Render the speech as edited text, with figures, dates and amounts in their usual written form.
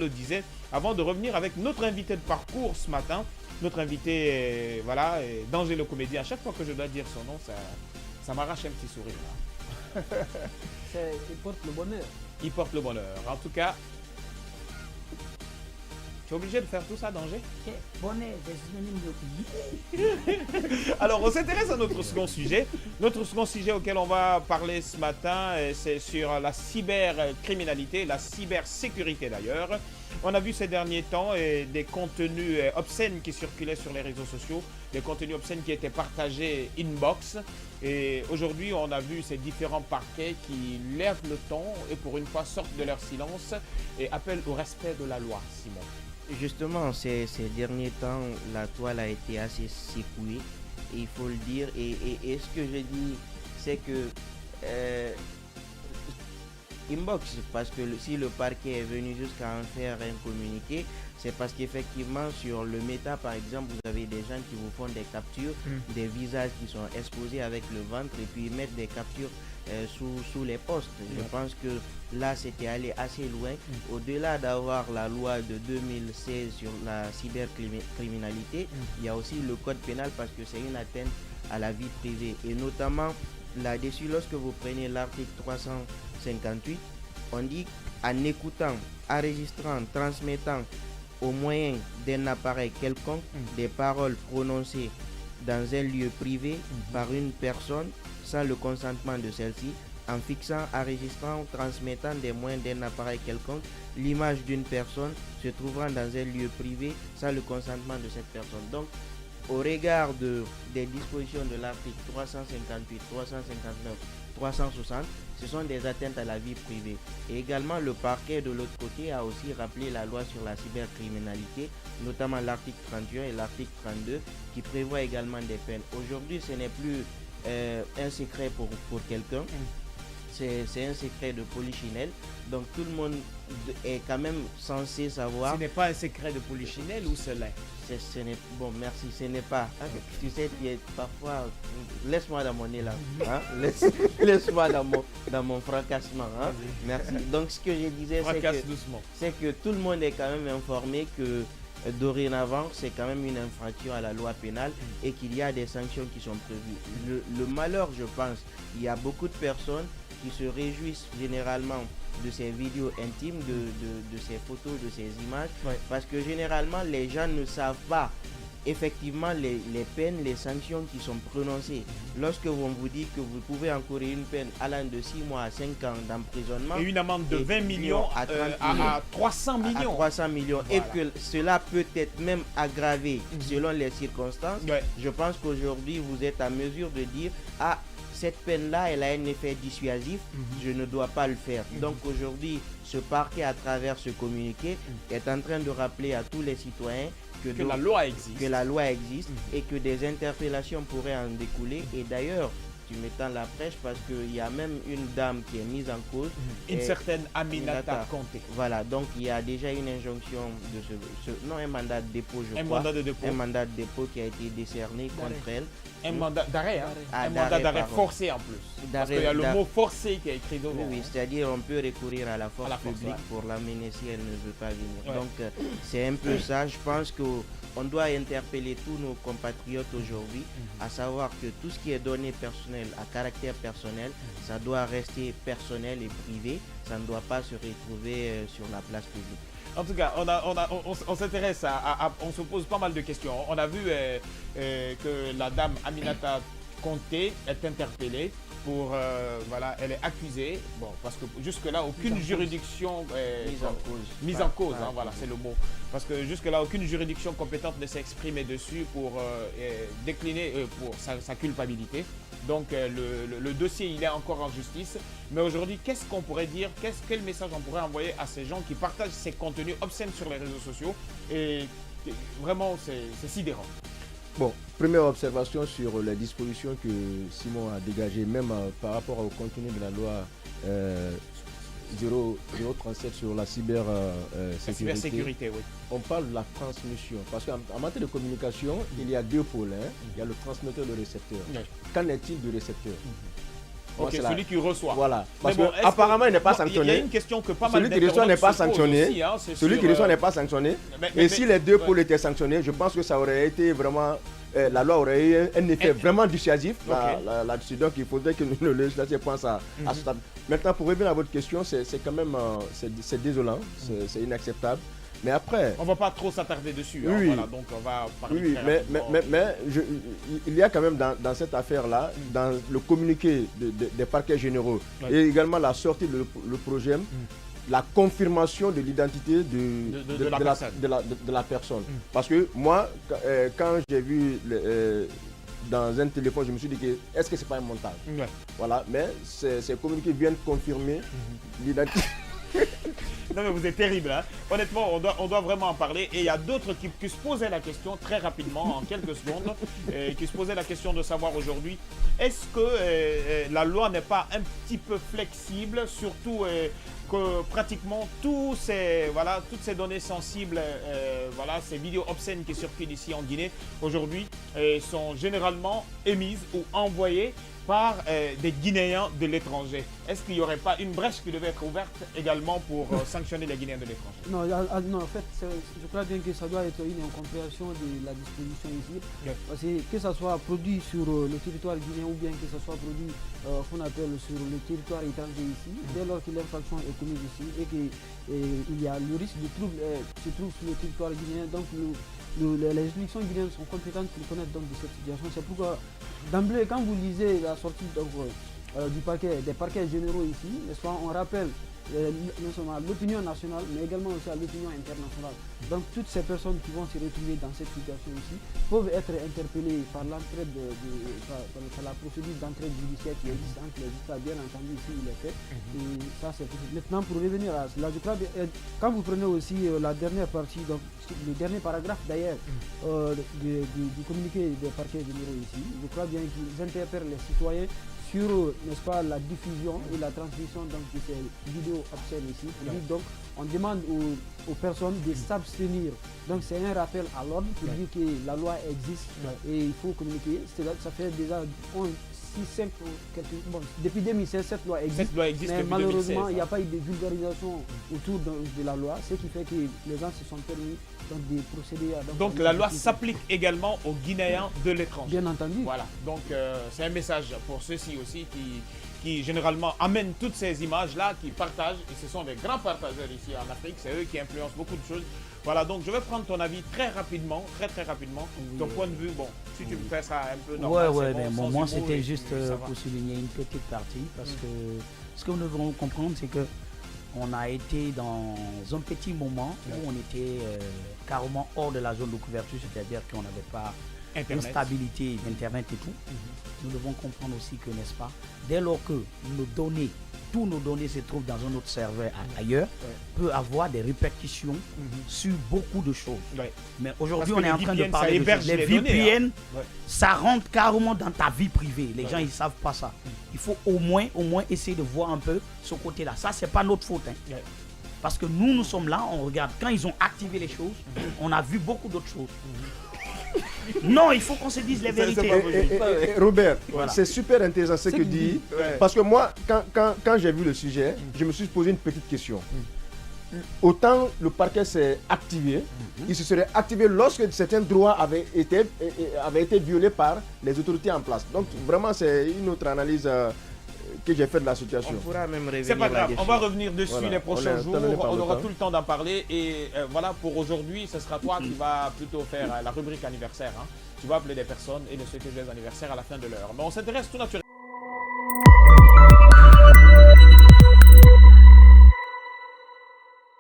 le disait, avant de revenir avec notre invité de parcours ce matin. Notre invité, voilà, Danger le comédien. À chaque fois que je dois dire son nom, ça m'arrache un petit sourire. Là. Il porte le bonheur. Il porte le bonheur. En tout cas, tu es obligé de faire tout ça, Danger? Bonheur, c'est synonyme de... Alors, on s'intéresse à notre second sujet. Notre second sujet auquel on va parler ce matin, c'est sur la cybercriminalité, la cybersécurité d'ailleurs. On a vu ces derniers temps des contenus obscènes qui circulaient sur les réseaux sociaux, des contenus obscènes qui étaient partagés inbox. Et aujourd'hui, on a vu ces différents parquets qui lèvent le ton et pour une fois sortent de leur silence et appellent au respect de la loi, Simon. Justement, ces derniers temps, la toile a été assez secouée, il faut le dire. Et ce que je dis, c'est que inbox, parce que si le parquet est venu jusqu'à en faire un communiqué, c'est parce qu'effectivement sur le méta par exemple, vous avez des gens qui vous font des captures, des visages qui sont exposés avec le ventre et puis ils mettent des captures sous les posts. Je pense que là c'était allé assez loin. Au-delà d'avoir la loi de 2016 sur la cybercriminalité, il y a aussi le code pénal parce que c'est une atteinte à la vie privée. Et notamment là-dessus, lorsque vous prenez l'article 358, on dit en écoutant, enregistrant, transmettant au moyen d'un appareil quelconque des paroles prononcées dans un lieu privé par une personne sans le consentement de celle-ci, en fixant, enregistrant, transmettant des moyens d'un appareil quelconque l'image d'une personne se trouvant dans un lieu privé sans le consentement de cette personne. Donc, au regard des dispositions de l'article 358, 359, 360, ce sont des atteintes à la vie privée. Et également, le parquet de l'autre côté a aussi rappelé la loi sur la cybercriminalité, notamment l'article 31 et l'article 32, qui prévoient également des peines. Aujourd'hui, ce n'est plus un secret pour quelqu'un. C'est un secret de polichinelle, donc tout le monde est quand même censé savoir. Ce n'est pas un secret de polichinelle ou cela? Bon, merci, ce n'est pas. Tu sais, parfois, laisse-moi dans mon élan, hein? Laisse-moi dans mon fracassement. Hein? Merci. Donc, ce que je disais, c'est que tout le monde est quand même informé que dorénavant, c'est quand même une infraction à la loi pénale et qu'il y a des sanctions qui sont prévues. Le malheur, je pense, il y a beaucoup de personnes qui se réjouissent généralement de ces vidéos intimes, de ces photos, de ces images, parce que généralement les gens ne savent pas effectivement les peines, les sanctions qui sont prononcées. Lorsque on vous dit que vous pouvez encourir une peine allant de 6 mois à 5 ans d'emprisonnement et une amende de 20 millions à 300 millions. À 300 millions. Voilà. Et que cela peut être même aggravé selon les circonstances. Je pense qu'aujourd'hui vous êtes à mesure de dire cette peine-là, elle a un effet dissuasif, je ne dois pas le faire. Donc aujourd'hui, ce parquet, à travers ce communiqué, est en train de rappeler à tous les citoyens que la loi existe, et que des interpellations pourraient en découler. Et d'ailleurs, tu m'étends la prêche parce qu'il y a même une dame qui est mise en cause. Une certaine Aminata Conté. Voilà, donc il y a déjà une injonction de un mandat de dépôt, je crois. Un mandat de dépôt qui a été décerné contre elle. Un mandat d'arrêt, hein? Un mandat d'arrêt forcé en plus. Parce qu'il y a le mot forcé qui est écrit devant. Oui, c'est-à-dire on peut recourir à la force publique pour l'amener si elle ne veut pas venir. Donc c'est un peu ça. Je pense qu'on doit interpeller tous nos compatriotes aujourd'hui, à savoir que tout ce qui est donné personnel, à caractère personnel, ça doit rester personnel et privé. Ça ne doit pas se retrouver sur la place publique. En tout cas, on s'intéresse on se pose pas mal de questions. On a vu que la dame Aminata Conté est interpellée pour, elle est accusée, parce que jusque-là, aucune juridiction mise en cause, voilà, c'est le mot. Parce que jusque-là, aucune juridiction compétente ne s'est exprimée dessus pour décliner pour sa culpabilité. Donc, le dossier, il est encore en justice. Mais aujourd'hui, qu'est-ce qu'on pourrait dire, quel message on pourrait envoyer à ces gens qui partagent ces contenus obscènes sur les réseaux sociaux? Et vraiment, c'est sidérant. Bon, première observation sur les dispositions que Simon a dégagées, même par rapport au contenu de la loi 037 sur la cybersécurité. Oui. On parle de la transmission, parce qu'en matière de communication, il y a deux pôles. Il y a le transmetteur et le récepteur. Qu'en est-il du récepteur? Moi, Ok, c'est celui qui reçoit. Voilà. Parce Mais bon, qu'apparemment, il n'est pas Il y a sanctionné. une question que pas mal Celui qui reçoit n'est pas d'internautes se posent sanctionné. aussi, hein, c'est Celui sur, qui reçoit n'est pas sanctionné. mais- Si les deux ouais. pôles étaient sanctionnés, je pense que ça aurait été vraiment. La loi aurait eu un effet vraiment dissuasif là-dessus. Donc il faudrait que le législateur pense à ce stade. Maintenant, pour revenir à votre question, c'est quand même c'est désolant, c'est inacceptable. Mais après. On ne va pas trop s'attarder dessus. Oui, Hein, oui. voilà, donc on va parler Oui, très mais rapidement. il y a quand même dans cette affaire-là, dans le communiqué des parquets généraux Ouais. et également la sortie de le projet, la confirmation de l'identité de la personne. Parce que moi, quand j'ai vu dans un téléphone, je me suis dit que est-ce que c'est pas un montage? Ouais. Voilà, mais ces communiqués viennent confirmer l'identité. Non mais vous êtes terrible, hein. Honnêtement, on doit vraiment en parler. Et il y a d'autres qui se posaient la question très rapidement, en quelques secondes, qui se posaient la question de savoir aujourd'hui, est-ce que la loi n'est pas un petit peu flexible, surtout que pratiquement toutes ces données sensibles, ces vidéos obscènes qui circulent ici en Guinée, aujourd'hui, sont généralement émises ou envoyées par des Guinéens de l'étranger. Est-ce qu'il n'y aurait pas une brèche qui devait être ouverte également pour sanctionner les Guinéens de l'étranger? Non, non, en fait, je crois bien que ça doit être une incompréhension de la disposition ici. Ouais. Parce que ça soit produit sur le territoire guinéen ou bien que ça soit produit, qu'on appelle sur le territoire étranger ici, dès lors que l'infraction est commise ici et qu'il y a le risque de trouble se trouve sur le territoire guinéen, donc les juridictions guinéennes sont compétentes pour connaître donc de cette situation. C'est pourquoi, d'emblée, quand vous lisez la sortie donc, des parquets généraux ici, n'est-ce pas, on rappelle non seulement à l'opinion nationale, mais également aussi à l'opinion internationale. Donc toutes ces personnes qui vont se retrouver dans cette situation ici peuvent être interpellées par l'entraide par la procédure d'entraide judiciaire qui existe entre les États. Bien entendu, ici il est fait. Et ça c'est possible. Maintenant, pour revenir à cela, je crois quand vous prenez aussi la dernière partie, donc le dernier paragraphe d'ailleurs du communiqué des parquets généraux ici, je crois bien qu'ils interpellent les citoyens sur, n'est-ce pas, la diffusion et la transmission donc, de ces vidéos obscènes ici. Donc, on demande aux personnes de s'abstenir. Donc, c'est un rappel à l'ordre pour dire que la loi existe et il faut communiquer. Ça fait déjà 6, 5, depuis 2016, cette loi existe. Cette loi existe mais depuis malheureusement, 2016, il n'y a pas eu de vulgarisation autour de la loi, ce qui fait que les gens se sont permis donc, de procéder à... Donc la loi s'applique également aux Guinéens de l'étranger. Bien entendu. Voilà, donc c'est un message pour ceux-ci aussi qui généralement amènent toutes ces images-là, qui partagent, et ce sont des grands partageurs ici en Afrique, c'est eux qui influencent beaucoup de choses. Voilà, donc je vais prendre ton avis très rapidement, très rapidement, ton point de vue, bon, si tu me fais ça un peu normal, mais bon, moi sans c'était humour, juste ça va. pour souligner une petite partie, parce que ce que nous devons comprendre, c'est que on a été dans un petit moment où on était carrément hors de la zone de couverture, c'est-à-dire qu'on n'avait pas une stabilité d'Internet et tout. Nous devons comprendre aussi que, n'est-ce pas, dès lors que tous nos données se trouvent dans un autre serveur ailleurs, peut avoir des répercussions sur beaucoup de choses. Mais aujourd'hui, on est en train de parler de les VPN, ça rentre carrément dans ta vie privée. Les gens, ils ne savent pas ça. Il faut au moins essayer de voir un peu ce côté-là. Ça, c'est pas notre faute. Hein. Parce que nous sommes là, on regarde. Quand ils ont activé les choses, on a vu beaucoup d'autres choses. Non, il faut qu'on se dise les vérités. Robert, c'est super intéressant ce que dit. Parce que moi, quand j'ai vu le sujet, je me suis posé une petite question. Autant le parquet s'est activé, il se serait activé lorsque certains droits avaient été violés par les autorités en place. Donc vraiment, c'est une autre analyse que j'ai fait de la situation. On pourra même revenir. C'est pas grave, là-dessus. on va revenir dessus les prochains jours, on aura temps. tout le temps d'en parler et voilà, pour aujourd'hui, ce sera toi qui va plutôt faire la rubrique anniversaire. Hein. Tu vas appeler des personnes et les souhaiter joyeux anniversaire à la fin de l'heure. Mais on s'intéresse tout naturellement